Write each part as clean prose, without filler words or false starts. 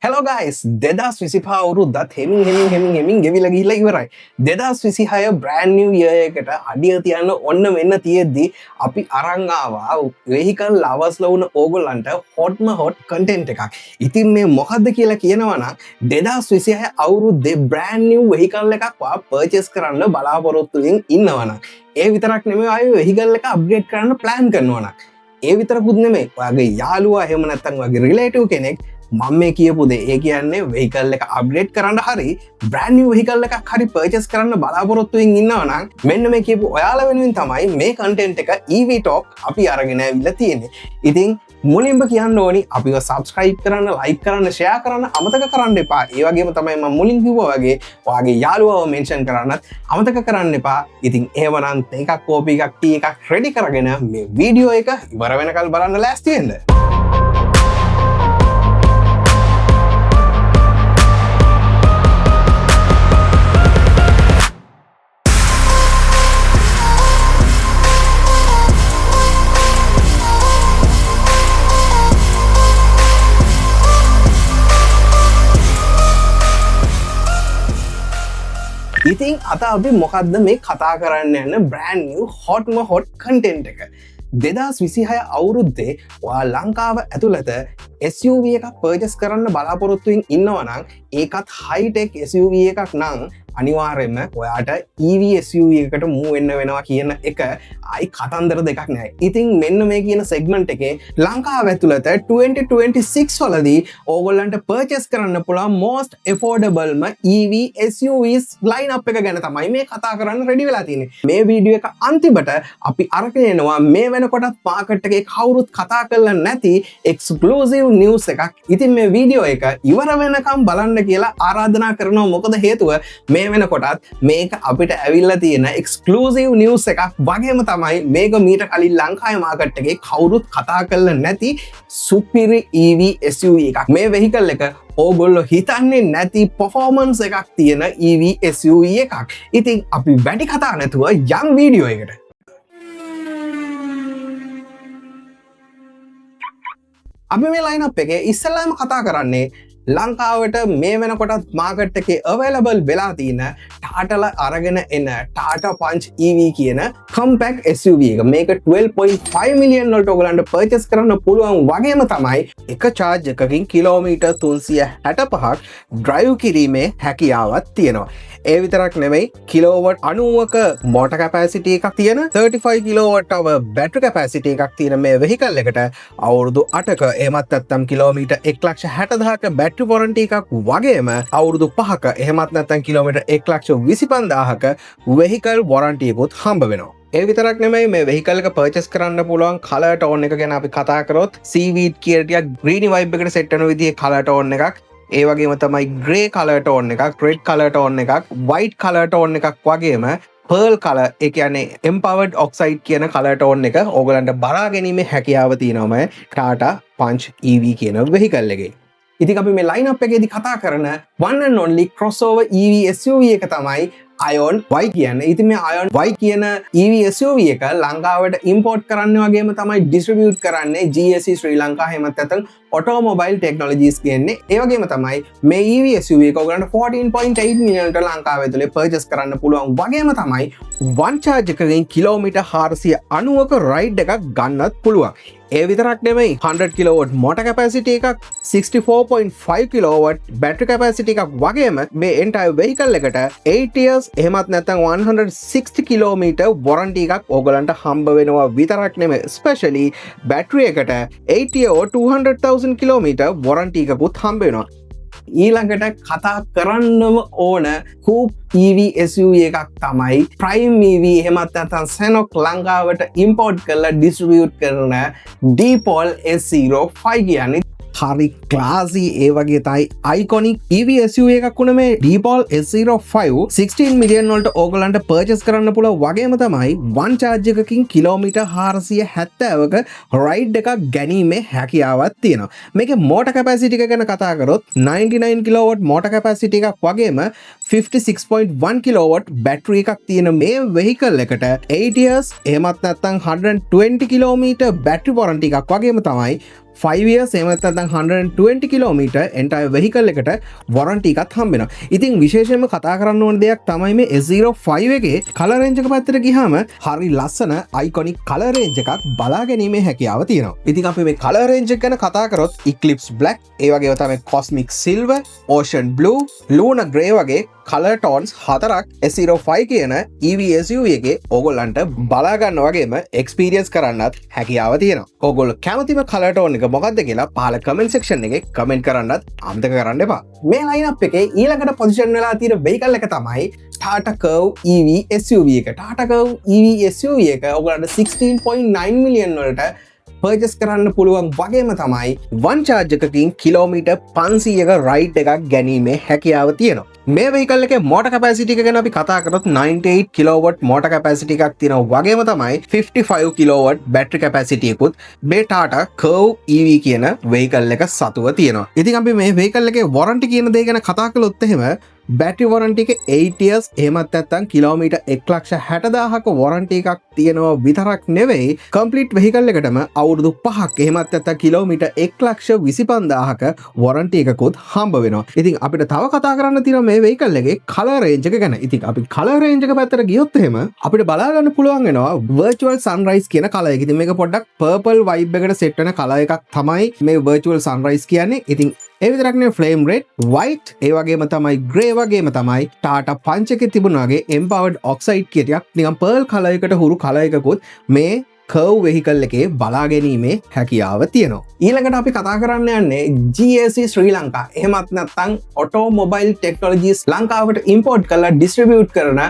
Hello guys, 2025 අවුරුද්දත් හෙමින් ගෙවිලා ගිහිල්ලා ඉවරයි. 2026 brand new year එකට අඩිය තියන්න ඔන්න වෙන්න තියෙද්දි අපි අරන් ආවා vehicle lovers ලා වුණ ඕගොල්ලන්ට hot content එකක්. ඉතින් මේ මොකද්ද කියලා කියනවා නම් 2026 අවුරුද්දේ brand new vehicle එකක් purchase කරන්න බලාපොරොත්තු වෙමින් ඉන්නවා නම් ඒ විතරක් නෙමෙයි ආයේ vehicle එක upgrade කරන්න plan කරනවා නම් ඒ විතරකුත් නෙමෙයි ඔයාගේ යාළුවා එහෙම නැත්නම් ඔයාගේ relative කෙනෙක් මම මේ කියපු දේ ඒ කියන්නේ vehicle එක upgrade කරන්න හරි brand new vehicle එකක් හරි purchase කරන්න බලාපොරොත්තු වෙමින් ඉන්නවා නම් මෙන්න මේ කියපු ඔයාලා වෙනුවෙන් තමයි මේ content එක EV Talk අපි අරගෙන ආවිල්ලා තියෙන්නේ. ඉතින් මුලින්ම කියන්න ඕනි අපිව subscribe කරන්න, like කරන්න, share කරන්න අමතක කරන්න එපා. ඒ වගේම තමයි මම මුලින් කිව්වා වගේ ඔයාගේ යාළුවව mention කරන්නත් අමතක කරන්න එපා. ඉතින් එහෙමනම් එකක් කෝපි එකක් ටී එකක් ready කරගෙන මේ වීඩියෝ එක ඉවර වෙනකල් බලන්න ලෑස්ති වෙන්න. ඉතින් අද අපි මොකක්ද මේ කතා කරන්න යන brand new hot content එක. 2026 අවුරුද්දේ ඔයා ලංකාව ඇතුළත SUV එකක් purchase කරන්න බලාපොරොත්තු වෙමින් ඉන්නවා නම් ඒකත් high tech SUV එකක් නම් අනිවාර්යයෙන්ම ඔයාට EV SUV එකකට move වෙන්න වෙනවා කියන එක ආයි කතන්දර දෙකක් නෑ. ඉතින් මෙන්න මේ කියන segment එකේ ලංකාව ඇතුළත 2026 වලදී ඕගොල්ලන්ට purchase කරන්න පුළුවන් most affordable EV SUVs line up එක ගැන තමයි මේ කතා කරන්න ready වෙලා තියෙන්නේ. මේ වීඩියෝ එක අන්තිමට අපි අරගෙන එනවා මේ වෙනකොටත් මාකට් එකේ කවුරුත් කතා කරලා නැති exclusive news එකක්. ඉතින් මේ වීඩියෝ එක ඉවර වෙනකම් බලන්න කියලා ආරාධනා කරනවා. මොකද හේතුව මේ වෙනකොටත් මේක අපිට ඇවිල්ලා තියෙන exclusive news එකක් වගේම තමයි මේක මීට කලින් ලංකාවේ මාකට් එකේ කවුරුත් කතා කරලා නැති සුපිරි EV SUV එකක්. මේ vehicle එක ඕගොල්ලෝ හිතන්නේ නැති performance එකක් තියෙන EV SUV එකක්. ඉතින් අපි වැඩි කතා නැතුව යම් වීඩියෝ එකට. අපි මේ lineup එකේ ඉස්සෙල්ලාම කතා කරන්නේ ලංකාවට මේ වෙනකොටත් මාකට් එකේ available වෙලා තියෙන ටාටාලා අරගෙන එන ටාටා පංච් EV කියන compact SUV එක. මේක 12.5 මිලියන් වලට ඔයගලන්ට purchase කරන්න පුළුවන් වගේම තමයි එක charge එකකින් කිලෝමීටර් 365ක් drive කිරීමේ හැකියාවක් තියෙනවා. ඒ විතරක් නෙමෙයි කිලෝවට් 90ක motor capacity එකක් තියෙන 35 කිලෝවට් hour battery capacity එකක් තියෙන මේ vehicle එකට අවුරුදු 8ක එහෙමත් නැත්නම් කිලෝමීටර් 1,60,000ක battery warranty එකක් වගේම අවුරුදු 5ක එහෙමත් නැත්නම් කිලෝමීටර් 1,25,000ක vehicle warranty එකත් හම්බ වෙනවා. ඒ විතරක් නෙමෙයි මේ vehicle එක purchase කරන්න පුළුවන් color tone එක ගැන අපි කතා කරොත් seaweed කියලා ටිකක් green vibe එකට set වෙන විදිහේ color tone එකක්. ඒ වගේම තමයි grey color tone එකක්, red color tone එකක්, white color tone එකක් වගේම pearl color ඒ කියන්නේ empowered oxide කියන color tone එක ඕගලන්ට බලා ගැනීමේ හැකියාව තියෙනවා Tata Punch EV කියන vehicle එකේ. ඉතින් අපි මේ line up එකේදී කතා කරන one and only crossover EV SUV එක තමයි Ion Y කියන්නේ. ඉතින් මේ Ion Y කියන EV SUV එක ලංකාවට import කරන්න වගේම තමයි distribute කරන්නේ GSE ශ්‍රී ලංකා එහෙමත් නැත්නම් Automobile Technologies කියන්නේ. ඒ වගේම තමයි මේ EV SUV එක ඔයගලන්ට 14.8 මිලියන්ට ලංකාව ඇතුලේ purchase කරන්න පුළුවන් වගේම තමයි one charge එකකින් කිලෝමීටර් 490ක ride එකක් ගන්නත් පුළුවන්. ඒ විතරක් නෙමෙයි 100 කිලෝවට් motor capacity එකක් 64.5 කිලෝවට් battery capacity එකක් වගේම මේ entire vehicle එකට 8 years එහෙමත් නැත්නම් 160 කිලෝමීටර් warranty එකක් ඕගලන්ට හම්බ වෙනවා විතරක් නෙමෙයි especially battery එකට 8 year 200,000 කිලෝමීටර් warranty එකකුත් හම්බ වෙනවා. ඊළඟට කතා කරන්නම ඕන coupe EV SUV එකක් තමයි Prime EV එහෙමත් නැත්නම් Sanok ලංකාවට import කරලා distribute කරන Deepal S05 කියන්නේ. හරි ක්ලාසි ඒ වගේ තයි iconic EV SUV එකක් වුණ මේ Deepal S05 16 මිලියන් වලට ඕගලන්ට purchase කරන්න පුළුවන් වගේම තමයි one charge එකකින් කිලෝමීටර් 470ක ride එකක් ගැනීමේ හැකියාවක් තියෙනවා. මේකේ motor capacity එක ගැන කතා කරොත් 99 kilowatt motor capacity එකක් වගේම 56.1 kilowatt battery එකක් තියෙන මේ vehicle එකට 8 years එහෙමත් නැත්නම් 120 kilometer battery warranty එකක් වගේම තමයි 5 years එහෙම නැත්නම් 120 km entire vehicle එකට warranty එකක් හම්බ වෙනවා. ඉතින් විශේෂයෙන්ම කතා කරන්න ඕන දෙයක් තමයි මේ S05 එකේ color range එක පැත්තට ගියාම හරි ලස්සන iconic color range එකක් බලා ගැනීමේ හැකියාව තියෙනවා. ඉතින් අපි මේ color range එක ගැන කතා කරොත් Eclipse black, ඒ වගේම තමයි Cosmic silver, Ocean blue, Luna grey වගේ color tones හතරක් S05 කියන EV SUV එකේ ඕගොල්ලන්ට බලා ගන්න වගේම experience කරන්නත් හැකියාව තියෙනවා. ඕගොල්ලෝ කැමතිම color tone එක මොකක්ද කියලා පහළ comment section එකේ comment කරන්නත් අමතක කරන්න එපා. මේ lineup එකේ ඊළඟට position වෙලා තියෙන vehicle එක තමයි Tata Curve EV SUV එක. Tata Curve EV SUV එක ඕගොල්ලන්ට 16.9 million වලට පර්චස් කරන්න පුළුවන් වගේම තමයි වන් චාර්ජ් එකකින් කිලෝමීටර් 500ක රයිඩ් එකක් ගැනීමේ හැකියාව තියෙනවා. මේ වෙහිකල් එකේ මෝටර් කැපැසිටි එක ගැන අපි කතා කරොත් 98 කිලෝවොට් මෝටර් කැපැසිටි එකක් තියෙනවා වගේම තමයි 55 කිලෝවොට් බැටරි කැපැසිටි එකකුත් මේ Tata Curve EV කියන වෙහිකල් එක සතුව තියෙනවා. ඉතින් අපි මේ වෙහිකල් එකේ වොරන්ටි කියන දේ ගැන කතා කළොත් එහෙම බැටරි වොරන්ටි එක 8 years එහෙමත් නැත්නම් කිලෝමීටර් 1,60,000ක වොරන්ටි එකක් තියෙනවා විතරක් නෙවෙයි කම්ප්ලීට් වෙහිකල් එකටම අවුරුදු 5ක් එහෙමත් නැත්නම් කිලෝමීටර් 1,25,000ක වොරන්ටි එකකුත් හම්බ වෙනවා. ඉතින් අපිට තව කතා කරන්න තියෙනවා මේ වෙහිකල් එකේ කලර් රේන්ජ් එක ගැන. ඉතින් අපි කලර් රේන්ජ් එක පැත්තට ගියොත් එහෙම අපිට බලා ගන්න පුළුවන් වෙනවා virtual sunrise කියන කලර් එක. ඉතින් මේක පොඩ්ඩක් purple vibe එකට set වෙන කලර් එකක් තමයි මේ virtual sunrise කියන්නේ. ඉතින් ඒ විතරක් නෙවෙයි flame red, white, ඒ වගේම තමයි grey වගේම තමයි Tata Punch එකේ තිබුණ වගේ empowered oxide කියතියක් නිකන් pearl කලර් එකට හුරු කලර් එකකුත් මේ Curve vehicle එකේ බලා ගැනීමේ හැකියාව තියෙනවා. ඊළඟට අපි කතා කරන්න යන්නේ GAC ශ්‍රී ලංකා. එහෙමත් නැත්නම් Automobile Technologies ලංකාවට import කරලා distribute කරන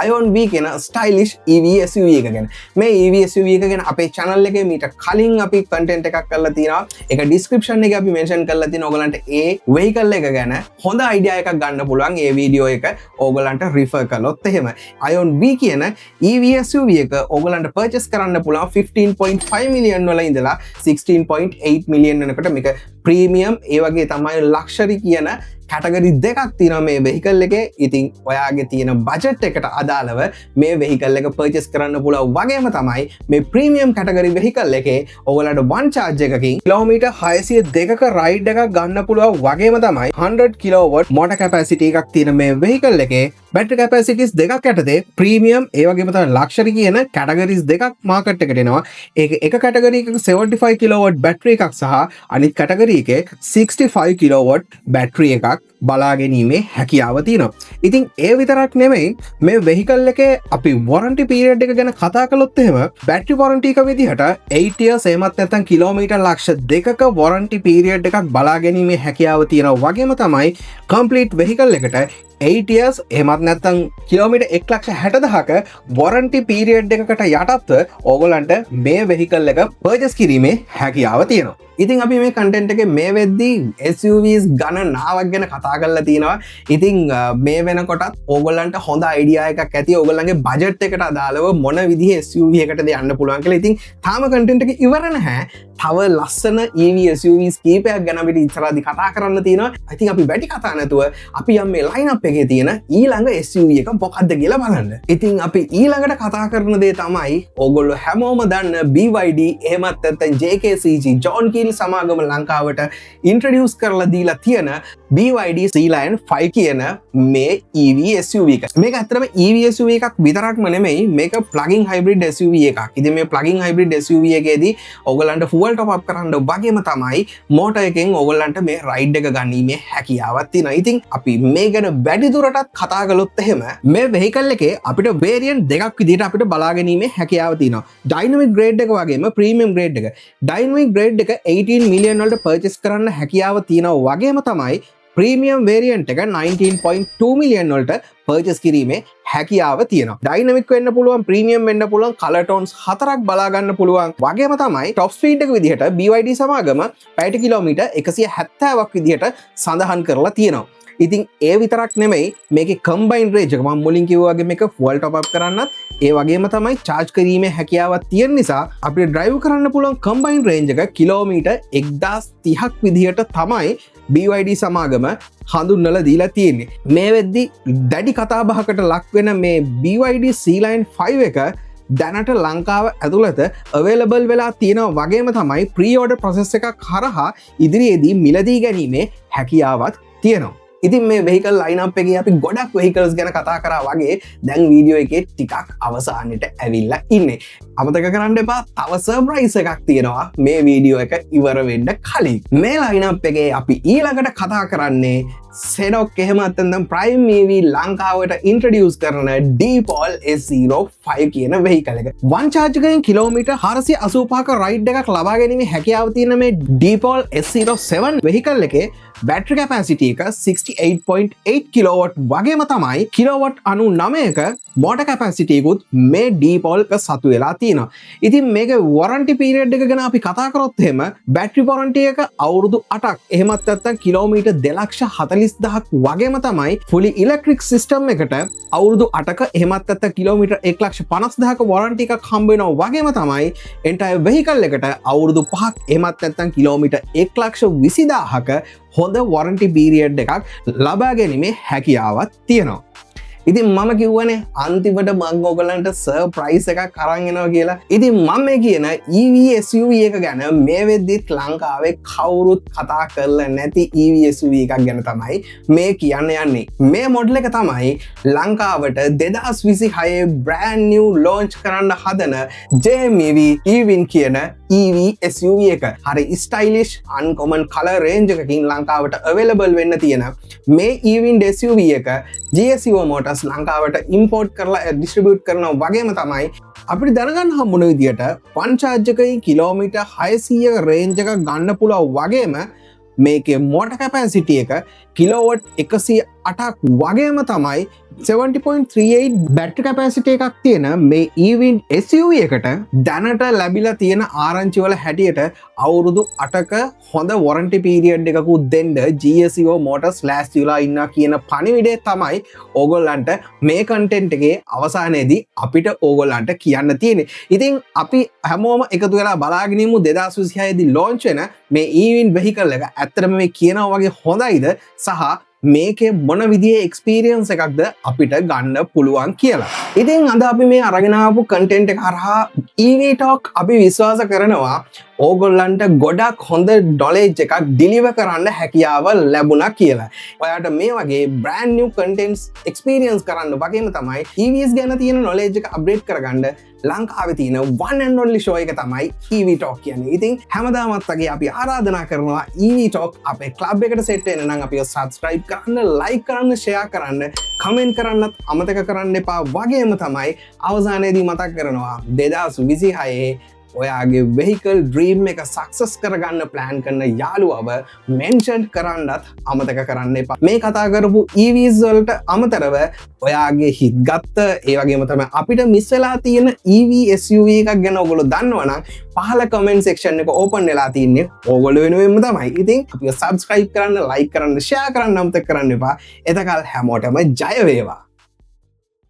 Ion V කියන stylish EV SUV එක ගැන. මේ EV SUV එක ගැන අපේ channel එකේ මීට කලින් අපි content එකක් කරලා තියෙනවා. ඒක description එකේ අපි mention කරලා තියෙනවා. ඔයගලන්ට ඒ vehicle එක ගැන හොඳ idea එකක් ගන්න පුළුවන්. ඒ video එක ඔයගලන්ට refer කළොත් එහෙම. Ion V කියන EV SUV එක ඔයගලන්ට purchase කරන්න පුළුවන් 15.5 million වල ඉඳලා 16.8 million වෙනකොට මේක premium ඒ වගේ තමයි luxury කියන කැටගරි දෙකක් තියෙනවා මේ වෙහිකල් එකේ. ඉතින් ඔයාගේ තියෙන බජට් එකට අදාළව මේ වෙහිකල් එක පර්චේස් කරන්න පුළුවන් වගේම තමයි මේ ප්‍රීමියම් කැටගරි වෙහිකල් එකේ ඔයගලන්ට වන් චාර්ජ් එකකින් කිලෝමීටර් 602ක රයිඩ් එකක් ගන්න පුළුවන් වගේම තමයි 100 කිලෝවොට් මෝටර් කැපැසිටි එකක් තියෙන මේ වෙහිකල් එකේ බැටරි කැපැසිටිස් දෙකක් යටතේ ප්‍රීමියම් ඒ වගේම තමයි ලක්ෂරි කියන කැටගරිස් දෙකක් මාකට් එකට එනවා. ඒක එක කැටගරි එකක 75 කිලෝවොට් බැටරි එකක් සහ අනිත් කැටගරි එකේ 65 කිලෝවොට් බැටරි එකක් බලා ගැනීමේ හැකියාව තියෙනවා. ඉතින් ඒ විතරක් නෙමෙයි මේ වෙහිකල් එකේ අපි වොරන්ටි පීරියඩ් එක ගැන කතා කළොත් එහෙම බැටරි වොරන්ටි එක විදිහට 8 years එහෙමත් නැත්නම් කිලෝමීටර් ලක්ෂ 2ක වොරන්ටි පීරියඩ් එකක් බලා ගැනීමේ හැකියාව තියෙනවා වගේම තමයි කම්ප්ලීට් වෙහිකල් එකට 8 years එහෙමත් නැත්නම් කිලෝමීටර් 1,60,000ක වොරන්ටි පීරියඩ් එකකට යටත්ව ඕගොල්ලන්ට මේ වෙහිකල් එක පර්චේස් කිරීමේ හැකියාව තියෙනවා. ඉතින් අපි මේ කන්ටෙන්ට් එකේ මේ වෙද්දී SUVs ගණනාවක් ගැන කතා කරලා තියෙනවා. ඉතින් මේ වෙනකොටත් ඕගොල්ලන්ට හොඳ අයිඩියා එකක් ඇති ඕගොල්ලන්ගේ බජට් එකට අදාළව මොන විදිහේ SUV එකටද යන්න පුළුවන් කියලා. ඉතින් තාම කන්ටෙන්ට් එක ඉවර නැහැ. තව ලස්සන EV SUVs කීපයක් ගැන අපිට ඉස්සරහදී කතා කරන්න තියෙනවා. ඉතින් අපි වැඩි කතා නැතුව අපි යම් මේ ලයින්අප් එකේ තියෙන ඊළඟ SUV එක මොකක්ද කියලා බලන්න. ඉතින් අපි ඊළඟට කතා කරන දේ තමයි ඕගොල්ලෝ හැමෝම දන්න BYD එහෙමත් නැත්නම් JKCG John Keel සමාගම ලංකාවට ඉන්ට්‍රොඩියුස් කරලා දීලා තියෙන BYD Sea Lion 5 කියන මේ EV SUV එක. මේක ඇත්තටම EV SUV එකක් විතරක්ම නෙමෙයි මේක plug-in hybrid SUV එකක්. ඉතින් මේ plug-in hybrid SUV එකේදී ඕගොල්ලන්ට fuel top up කරන්න වගේම තමයි මෝටර් එකෙන් ඕගොල්ලන්ට මේ රයිඩ් එක ගන්නීමේ හැකියාවක් තියෙනවා. ඉතින් අපි මේ ගැන වැඩි දුරටත් කතා කළොත් එහෙම මේ vehicle එකේ අපිට variant දෙකක් විදිහට අපිට බලා ගැනීමේ හැකියාව තියෙනවා. dynamic grade එක වගේම premium grade එක. dynamic grade එක 18 million වලට purchase කරන්න හැකියාව තියෙනවා වගේම තමයි ප්‍රීමියම් වේරියන්ට් එක 19.2 මිලියන් වලට පර්චේස් කිරීමේ හැකියාව තියෙනවා. ඩයිනමික් වෙන්න පුළුවන්, ප්‍රීමියම් වෙන්න පුළුවන්, කලර් ටෝන්ස් හතරක් බලා ගන්න පුළුවන්. වගේම තමයි টොප් ස්පීඩ් එක විදිහට BYD සමාගම පැයට කිලෝමීටර් 170ක් විදිහට සඳහන් කරලා තියෙනවා. ඉතින් ඒ විතරක් නෙමෙයි මේකේ කම්බයින්ඩ් රේන්ජ් එක මම මුලින් කිව්වා වගේ මේක ෆුවල් টොප් අප් කරන්නත් ඒ වගේම තමයි charge කිරීමේ හැකියාවක් තියෙන නිසා අපිට drive කරන්න පුළුවන් කම්බයින්ඩ් රේන්ජ් එක කිලෝමීටර් 1030ක් විදිහට තමයි BYD සමාගම හඳුන්වලා දීලා තියෙන්නේ. මේ වෙද්දි දැඩි කතාබහකට ලක් වෙන මේ BYD Sea Lion 5 එක දැනට ලංකාව ඇතුළත අවේලබල් වෙලා තියෙන වගේම තමයි ප්‍රීෝඩ ප්‍රසෙස් එක කරහා ඉදිරියේදී මිලදී ගැනීමේ හැකියාවත් තියෙනවා. ඉතින් මේ වෙහිකල් ලයිනප් එකේ අපි ගොඩක් වෙහිකල්ස් ගැන කතා කරා වගේ දැන් වීඩියෝ එකේ ටිකක් අවසානයට ඇවිල්ලා ඉන්නේ. අමතක කරන්න එපා තව සර්ප්‍රයිස් එකක් තියෙනවා මේ වීඩියෝ එක ඉවර වෙන්න කලින්. මේ ලයිනප් එකේ අපි ඊළඟට කතා කරන්නේ සෙඩොක් එහෙමත් නැත්නම් ප්‍රයිම් EV ලංකාවට ඉන්ට්‍රොඩියුස් කරන ඩීපෝල් S05 කියන වෙහිකල් එක. වන් චාර්ජ් එකෙන් කිලෝමීටර් 485ක රයිඩ් එකක් ලබා ගැනීමේ හැකියාව තියෙන මේ ඩීපෝල් S07 වෙහිකල් එකේ බැටරි කැපැසිටි එක 68.8 කිලෝවොට් වගේම තමයි කිලෝවොට් 99ක මෝටර් කැපැසිටි එකකුත් මේ ඩීපෝල් එක සතු වෙලා තියෙනවා. ඉතින් මේක වොරන්ටි පීරියඩ් එක ගැන අපි කතා කරොත් එහෙම බැටරි වොරන්ටි එක අවුරුදු 8ක් එහෙමත් නැත්නම් කිලෝමීටර් 2,40,000ක් වගේම තමයි ෆුලි ඉලෙක්ට්‍රික් සිස්ටම් එකට අවුරුදු 8ක එහෙමත් නැත්නම් කිලෝමීටර් 1,50,000ක වොරන්ටි එකක් හම්බ වෙනවා වගේම තමයි එන්ටයර් වෙහිකල් එකට අවුරුදු 5ක් එහෙමත් නැත්නම් කිලෝමීටර් 1,20,000ක හොඳ වොරන්ටි පීරියඩ් එකක් ලබා ගැනීමේ හැකියාවක් තියෙනවා. ඉතින් මම කිව්වනේ අන්තිමට මං ඔයගලන්ට සර්ප්‍රයිස් එකක් අරන් එනවා කියලා. ඉතින් මම මේ කියන EV SUV එක ගැන මේ වෙද්දිත් ලංකාවේ කවුරුත් කතා කරලා නැති EV SUV එකක් ගැන තමයි මේ කියන්න යන්නේ. මේ මොඩල් එක තමයි ලංකාවට 2026 brand new launch කරන්න හදන JMEV EVIN කියන EV SUV එක. හරි stylish uncommon color range එකකින් ලංකාවට available වෙන්න තියෙන මේ EVIN SUV එක GSUV Motors ලංකාවට ඉම්පෝර්ට් කරලා ඩිස්ට්‍රිබියුට් කරනවා වගේම තමයි අපිට දැනගන්න හම්බුන විදියට වන් චාර්ජ් එකේ කිලෝමීටර් 600 රේන්ජ් එක ගන්න පුළුවන් වගේම මේකේ මෝටර් කැපැසිටි එක කිලෝවොට් 108ක් වගේම තමයි 70.38 බැටරි කැපැසිටි එකක් තියෙන මේ EVIN SUV එකට දැනට ලැබිලා තියෙන ආරංචි වල හැටියට අවුරුදු 8ක හොඳ වොරන්ටි පීරියඩ් එකකුත් දෙන්න GSUV Motors ලෑස්ති වෙලා ඉන්නවා කියන පණිවිඩය තමයි ඕගොල්ලන්ට මේ කන්ටෙන්ට් එකේ අවසානයේදී අපිට ඕගොල්ලන්ට කියන්න තියෙන්නේ. ඉතින් අපි හැමෝම එකතු වෙලා බලාගෙන ඉමු 2026 දී launch වෙන මේ EVIN vehicle එක ඇත්තටම මේ කියනවා වගේ හොඳයිද සහ මේකේ මොන විදිහේ එක්ස්පීරියන්ස් එකක්ද අපිට ගන්න පුළුවන් කියලා. ඉතින් අද අපි මේ අරගෙන ආපු කන්ටෙන්ට් එක හරහා EV Talk අපි විශ්වාස කරනවා ඕගොල්ලන්ට ගොඩක් හොඳ ඩොලේජ් එකක් ඩිලිවර් කරන්න හැකියාව ලැබුණා කියලා. ඔයාලට මේ වගේ brand new contents experience කරන්න වගේම තමයි EVs ගැන තියෙන knowledge එක අප්ඩේට් කරගන්න ලංකාවේ තියෙන one and only show එක තමයි EV Talk කියන්නේ. ඉතින් හැමදාමත් වගේ අපි ආරාධනා කරනවා EV Talk අපේ club එකට set වෙන්න නම් අපිව subscribe කරන්න, like කරන්න, share කරන්න, comment කරන්නත් අමතක කරන්න එපා. වගේම තමයි අවසානයේදී මතක් කරනවා 2026 ඔයාගේ vehicle dream එක success කරගන්න plan කරන යාළුවව mention කරන්නත් අමතක කරන්න එපා. මේ කතා කරපු EVs වලට අමතරව ඔයාගේ හිත් ගත්ත ඒ වගේම තමයි අපිට මිස් වෙලා තියෙන EV SUV එකක් ගැන ඔයගොල්ලෝ දන්නවනම් පහල comment section එක open වෙලා තින්නේ ඔයගොල්ලෝ වෙනුවෙන්ම තමයි. ඉතින් අපිව subscribe කරන්න, like කරන්න, share කරන්න අමතක කරන්න එපා. එතකල් හැමෝටම ජය වේවා.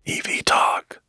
EV Talk